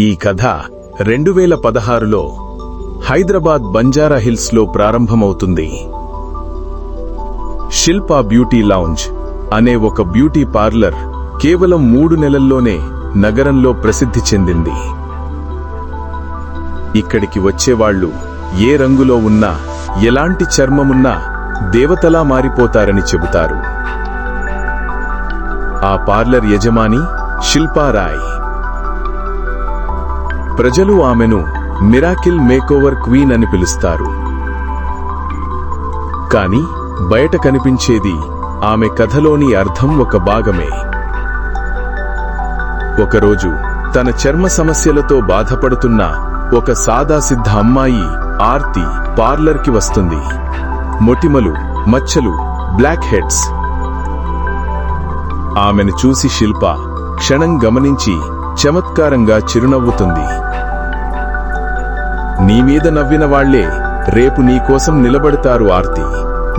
ఈ కథ 2016లో హైదరాబాద్ బంజారా హిల్స్ లో ప్రారంభమవుతుంది. శిల్పా బ్యూటీ లౌంజ్ అనే ఒక బ్యూటీ పార్లర్ కేవలం 3 నెలల్లోనే నగరంలో ప్రసిద్ధి చెందింది. ఇక్కడికి వచ్చేవాళ్లు ఏ రంగులో ఉన్నా, ఎలాంటి చర్మమున్నా దేవతలా మారిపోతారని చెబుతారు. ఆ పార్లర్ యజమాని శిల్పా రాయ్. ప్రజలు ఆమెను మిరాకిల్ మేకోవర్ క్వీన్ అని పిలుస్తారు. కాని బయట కనిపించేది ఆమె కథలోని అర్థం ఒక భాగమే. ఒకరోజు తన చర్మ సమస్యలతో బాధపడుతున్న ఒక సాదాసిద్ధ అమ్మాయి ఆర్తి పార్లర్కి వస్తుంది. మొటిమలు, మచ్చలు, బ్లాక్ హెడ్స్. ఆమెను చూసి శిల్ప క్షణం గమనించి చమత్కారంగా చిరునవ్వుతుంది. నీమీద నవ్విన వాళ్లే రేపు నీకోసం నిలబడతారు ఆర్తి.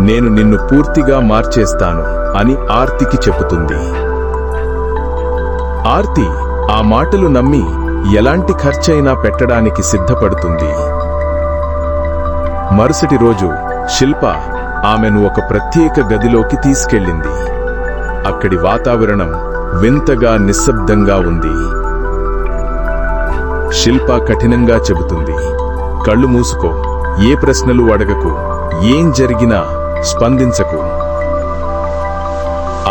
నేను నిన్ను పూర్తిగా మార్చేస్తాను అని ఆర్తికి చెబుతుంది. ఆర్తి ఆ మాటలు నమ్మి ఎలాంటి ఖర్చైనా పెట్టడానికి సిద్ధపడుతుంది. మరుసటి రోజు శిల్ప ఆమెను ఒక ప్రత్యేక గదిలోకి తీసుకెళ్ళింది. అక్కడి వాతావరణం వింతగా నిశ్శబ్దంగా ఉంది. శిల్ప కఠినంగా చెబుతుంది, కళ్ళు మూసుకో, ఏ ప్రశ్నలు అడగకు, ఏం జరిగినా స్పందించకు.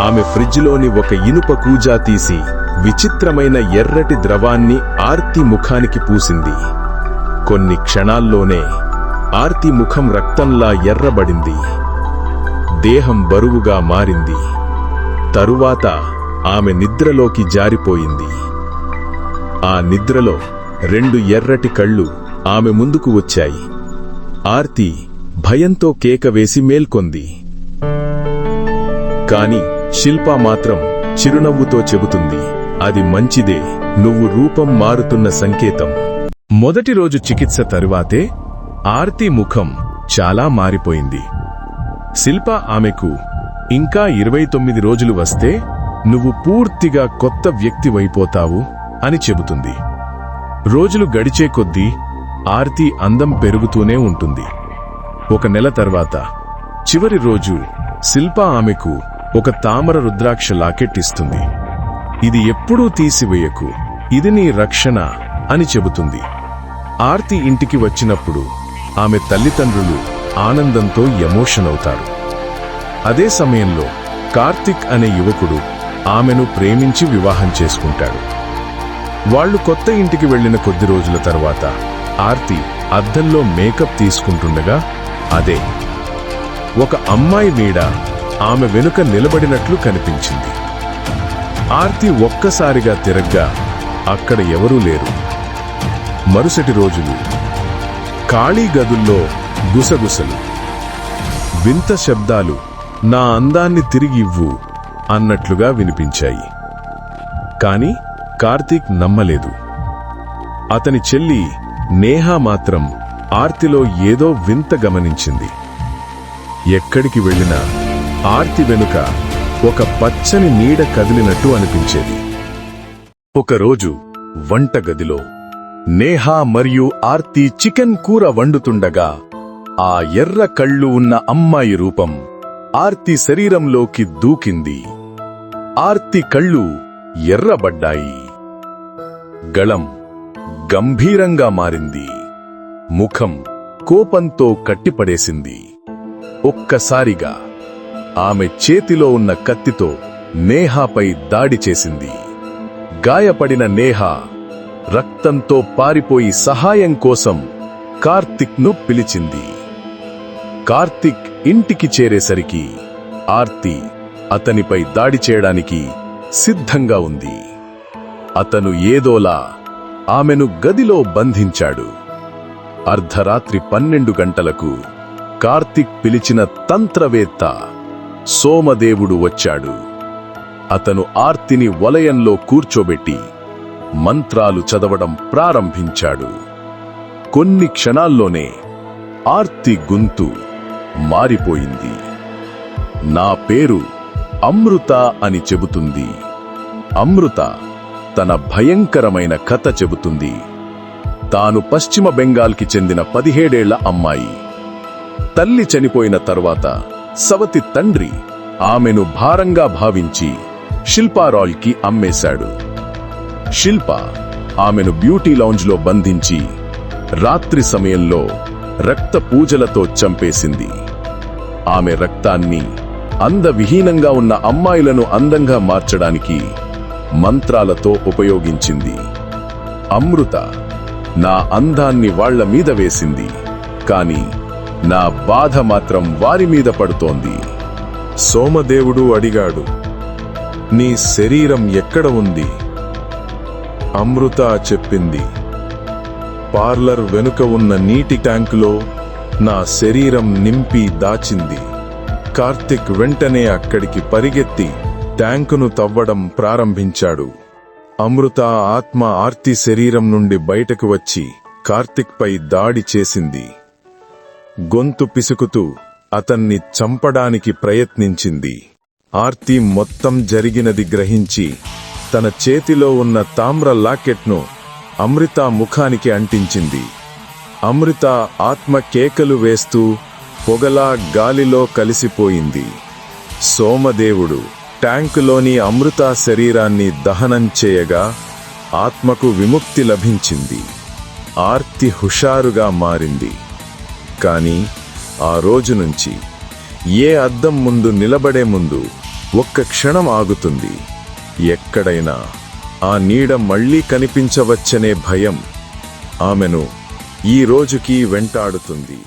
ఆమె ఫ్రిడ్జ్లోని ఒక ఇనుప కూజా తీసి విచిత్రమైన ఎర్రటి ద్రవాన్ని ఆర్తి ముఖానికి పూసింది. కొన్ని క్షణాల్లోనే ఆర్తి ముఖం రక్తంలా ఎర్రబడింది. దేహం బరువుగా మారింది. తరువాత ఆమె నిద్రలోకి జారిపోయింది. ఆ నిద్రలో 2 ఎర్రటి కళ్ళు ఆమె ముందుకు వచ్చాయి. ఆర్తి భయంతో కేక వేసి మేల్కొంది. కాని శిల్పా మాత్రం చిరునవ్వుతో చెబుతుంది, అది మంచిదే, నువ్వు రూపం మారుతున్న సంకేతం. మొదటి రోజు చికిత్స తరువాతే ఆర్తి ముఖం చాలా మారిపోయింది. శిల్ప ఆమెకు ఇంకా 29 రోజులు వస్తే నువ్వు పూర్తిగా కొత్త వ్యక్తివైపోతావు అని చెబుతుంది. రోజులు గడిచే కొద్దీ ఆర్తి అందం పెరుగుతూనే ఉంటుంది. 1 నెల తర్వాత చివరి రోజు శిల్ప ఆమెకు ఒక తామర రుద్రాక్ష లాకెట్ ఇస్తుంది. ఇది ఎప్పుడూ తీసివేయకు, ఇది నీ రక్షణ అని చెబుతుంది. ఆర్తి ఇంటికి వచ్చినప్పుడు ఆమె తల్లిదండ్రులు ఆనందంతో ఎమోషన్ అవుతారు. అదే సమయంలో కార్తిక్ అనే యువకుడు ఆమెను ప్రేమించి వివాహం చేసుకుంటాడు. వాళ్లు కొత్త ఇంటికి వెళ్లిన కొద్ది రోజుల తర్వాత ఆర్తి అద్దంలో మేకప్ తీసుకుంటుండగా అదే ఒక అమ్మాయి నీడ ఆమె వెనుక నిలబడినట్లు కనిపించింది. ఆర్తి ఒక్కసారిగా తిరగ్గా అక్కడ ఎవరూ లేరు. మరుసటి రోజులు ఖాళీ గదుల్లో గుసగుసలు, వింత శబ్దాలు, నా అందాన్ని తిరిగి ఇవ్వు అన్నట్లుగా వినిపించాయి. కాని కార్తీక్ నమ్మలేదు. అతని చెల్లి నేహా మాత్రం ఆర్తిలో ఏదో వింత గమనించింది. ఎక్కడికి వెళ్లినా ఆర్తి వెనుక ఒక పచ్చని నీడ కదిలినట్టు అనిపించేది. ఒకరోజు వంటగదిలో నేహా మరియు ఆర్తి చికెన్ కూర వండుతుండగా ఆ ఎర్ర కళ్ళు ఉన్న అమ్మాయి రూపం ఆర్తి శరీరంలోకి దూకింది. ఆర్తి కళ్ళు ఎర్రబడ్డాయి. గళం గంభీరంగా మారింది. ముఖం కోపంతో కట్టిపడేసింది. ఒక్కసారిగా ఆమె చేతిలో ఉన్న కత్తితో నేహాపై దాడి చేసింది. గాయపడిన నేహా రక్తంతో పారిపోయి సహాయం కోసం కార్తిక్ను పిలిచింది. కార్తిక్ ఇంటికి చేరేసరికి ఆర్తి అతనిపై దాడి చేయడానికి సిద్ధంగా ఉంది. అతను ఏదోలా ఆమెను గదిలో బంధించాడు. అర్ధరాత్రి 12 గంటలకు కార్తిక్ పిలిచిన తంత్రవేత్త సోమదేవుడు వచ్చాడు. అతను ఆర్తిని వలయంలో కూర్చోబెట్టి మంత్రాలు చదవడం ప్రారంభించాడు. కొన్ని క్షణాల్లోనే ఆర్తి గొంతు మారిపోయింది. నా పేరు అమృత అని చెబుతుంది. అమృత తన భయంకరమైన కథ చెబుతుంది. తాను పశ్చిమ బెంగాల్కి చెందిన 17 ఏళ్ల అమ్మాయి. తల్లి చనిపోయిన తర్వాత సవతి తండ్రి ఆమెను భారంగా భావించి శిల్పా రాయ్కి అమ్మేశాడు. శిల్ప ఆమెను బ్యూటీ లౌంజ్లో బంధించి రాత్రి సమయంలో రక్త పూజలతో చంపేసింది. ఆమె రక్తాన్ని అందవిహీనంగా ఉన్న అమ్మాయిలను అందంగా మార్చడానికి మంత్రాలతో ఉపయోగించింది. అమృత నా అందాన్ని వాళ్ల మీద వేసింది, కాని నా బాధ మాత్రం వారి మీద పడుతోంది. సోమదేవుడు అడిగాడు, నీ శరీరం ఎక్కడ ఉంది? అమృత చెప్పింది, పార్లర్ వెనుక ఉన్న నీటి ట్యాంకులో నా శరీరం నింపి దాచింది. కార్తిక్ వెంటనే అక్కడికి పరిగెత్తి ట్యాంకును తవ్వడం ప్రారంభించాడు. అమృత ఆత్మ ఆర్తి శరీరం నుండి బయటకు వచ్చి కార్తిక్ పై దాడి చేసింది. గొంతు పిసుకుతూ అతన్ని చంపడానికి ప్రయత్నించింది. ఆర్తి మొత్తం జరిగినది గ్రహించి తన చేతిలో ఉన్న తామ్ర లాకెట్ను అమృత ముఖానికి అంటించింది. అమృత ఆత్మ కేకలు వేస్తూ పొగలా గాలిలో కలిసిపోయింది. సోమదేవుడు ట్యాంకులోని అమృత శరీరాన్ని దహనం చేయగా ఆత్మకు విముక్తి లభించింది. ఆర్తి హుషారుగా మారింది. కాని ఆ రోజు నుంచి ఏ అద్దం ముందు నిలబడే ముందు ఒక్క క్షణం ఆగుతుంది. ఎక్కడైనా ఆ నీడ మళ్లీ కనిపించవచ్చనే భయం ఆమెను ఈ రోజుకి వెంటాడుతుంది.